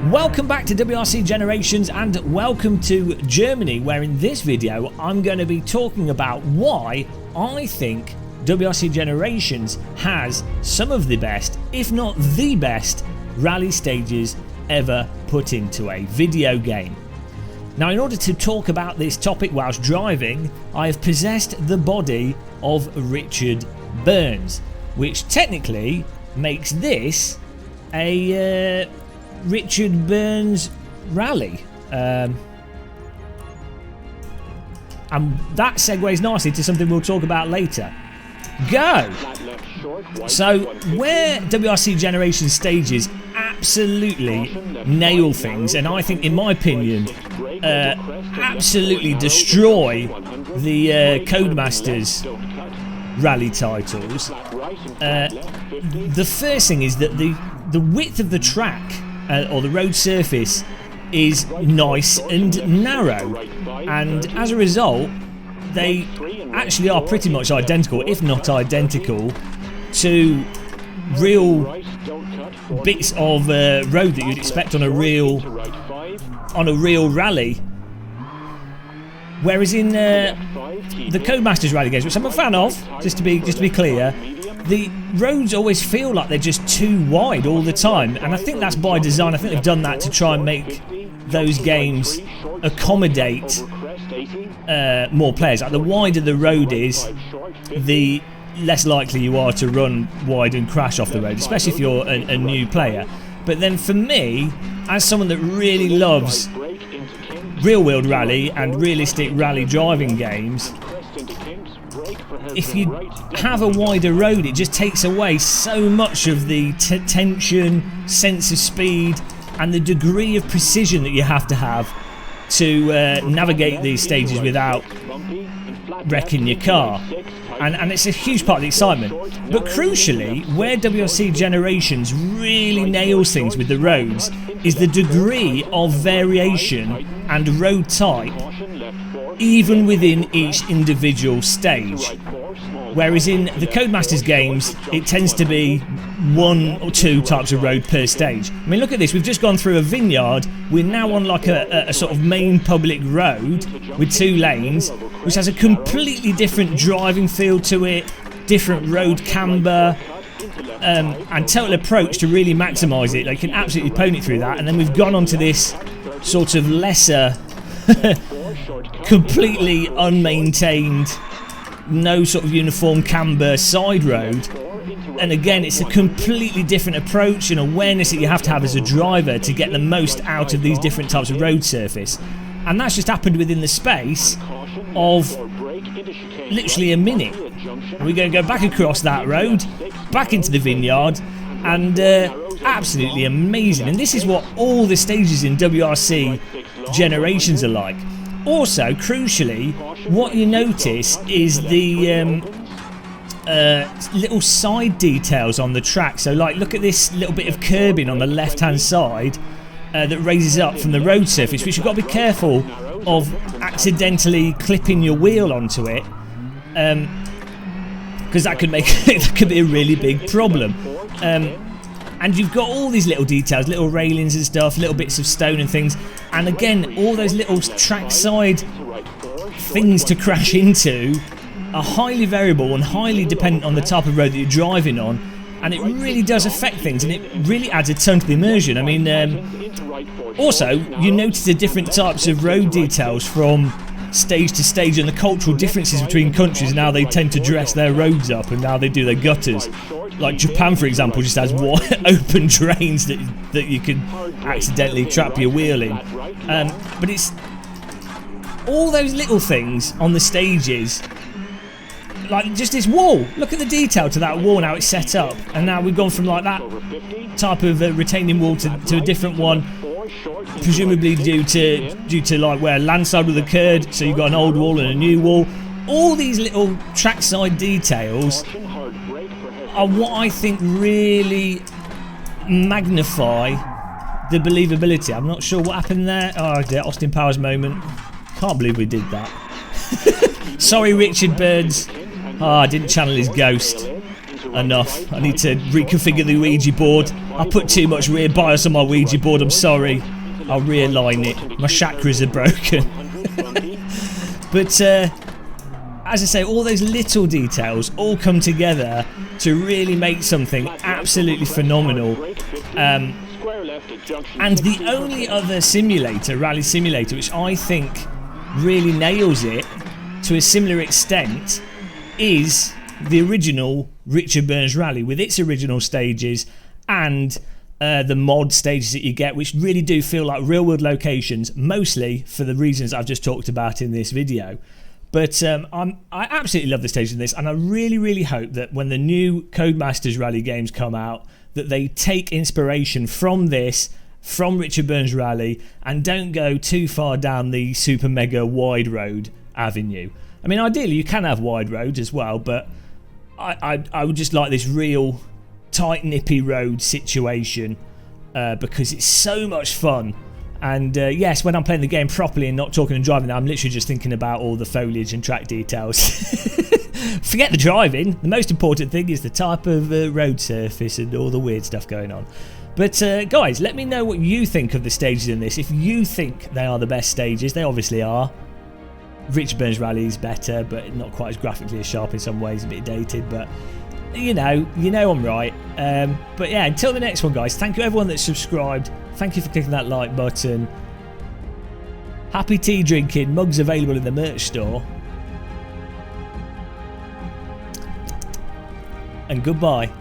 Welcome back to WRC Generations and welcome to Germany, where in this video I'm going to be talking about why I think WRC Generations has some of the best, if not the best, rally stages ever put into a video game. Now, in order to talk about this topic whilst driving, I have possessed the body of Richard Burns, which technically makes this a Richard Burns rally. And that segues nicely to something we'll talk about later. Go! So, where WRC Generation stages absolutely nail things, and I think, in my opinion, absolutely destroy the Codemasters rally titles, the first thing is that the width of the track or the road surface is nice and narrow, and as a result they actually are pretty much identical, if not identical, to real bits of road that you'd expect on a real rally. Whereas in the Codemasters rally games, which I'm a fan of, just to be clear, the roads always feel like they're just too wide all the time, and I think that's by design. I think they've done that to try and make those games accommodate more players. Like, the wider the road is, the less likely you are to run wide and crash off the road, especially if you're a new player. But then for me, as someone that really loves real-world rally and realistic rally driving games, if you have a wider road, it just takes away so much of the tension, sense of speed, and the degree of precision that you have to navigate these stages without wrecking your car. And it's a huge part of the excitement. But crucially, where WRC Generations really nails things with the roads is the degree of variation and road type even within each individual stage. Whereas in the Codemasters games, it tends to be one or two types of road per stage. I mean, look at this, we've just gone through a vineyard, we're now on like a sort of main public road with two lanes, which has a completely different driving feel to it, different road camber, and total approach to really maximise it. Like, you can absolutely pony it through that. And then we've gone on to this sort of lesser, completely unmaintained, no sort of uniform camber side road, and again it's a completely different approach and awareness that you have to have as a driver to get the most out of these different types of road surface. And that's just happened within the space of literally a minute. We're going to go back across that road, back into the vineyard, and absolutely amazing. And this is what all the stages in WRC Generations are like. Also, crucially, what you notice is the little side details on the track. So, like, look at this little bit of curbing on the left-hand side that raises up from the road surface, which you've got to be careful of accidentally clipping your wheel onto it, because that could make that could be a really big problem. And you've got all these little details, little railings and stuff, little bits of stone and things, and again, all those little trackside things to crash into are highly variable and highly dependent on the type of road that you're driving on, and it really does affect things, and it really adds a ton to the immersion. I mean, also, you notice the different types of road details from stage to stage, and the cultural differences between countries and how they tend to dress their roads up and how they do their gutters. Like Japan, for example, just has open drains that you can accidentally trap your wheel in. But it's all those little things on the stages, like just this wall. Look at the detail to that wall, how it's set up, and now we've gone from like that type of retaining wall to a different one, presumably due to like where a landslide would have occurred. So you've got an old wall and a new wall. All these little trackside details are what I think really magnify the believability. I'm not sure what happened there. Oh dear, Austin Powers moment. Can't believe we did that. Sorry, Richard Burns. Oh, I didn't channel his ghost. enough. I need to reconfigure the Ouija board. I put too much rear bias on my Ouija board, I'm sorry. I'll realign it. My chakras are broken. But as I say, all those little details all come together to really make something absolutely phenomenal. And the only other simulator, rally simulator, which I think really nails it to a similar extent is the original Richard Burns Rally with its original stages and the mod stages that you get, which really do feel like real world locations, mostly for the reasons I've just talked about in this video. But I absolutely love the stages in this, and I really hope that when the new Codemasters Rally games come out, that they take inspiration from this, from Richard Burns Rally, and don't go too far down the super mega wide road avenue. I mean, ideally you can have wide roads as well, but I would just like this real tight nippy road situation because it's so much fun. And yes, when I'm playing the game properly and not talking and driving, I'm literally just thinking about all the foliage and track details. Forget the driving. The most important thing is the type of road surface and all the weird stuff going on. But guys, let me know what you think of the stages in this. If you think they are the best stages, they obviously are. Richard Burns Rally is better, but not quite as graphically as sharp in some ways, a bit dated, but you know I'm right. But yeah, until the next one, guys, thank you everyone that's subscribed. Thank you for clicking that like button. Happy tea drinking, mugs available in the merch store. And goodbye.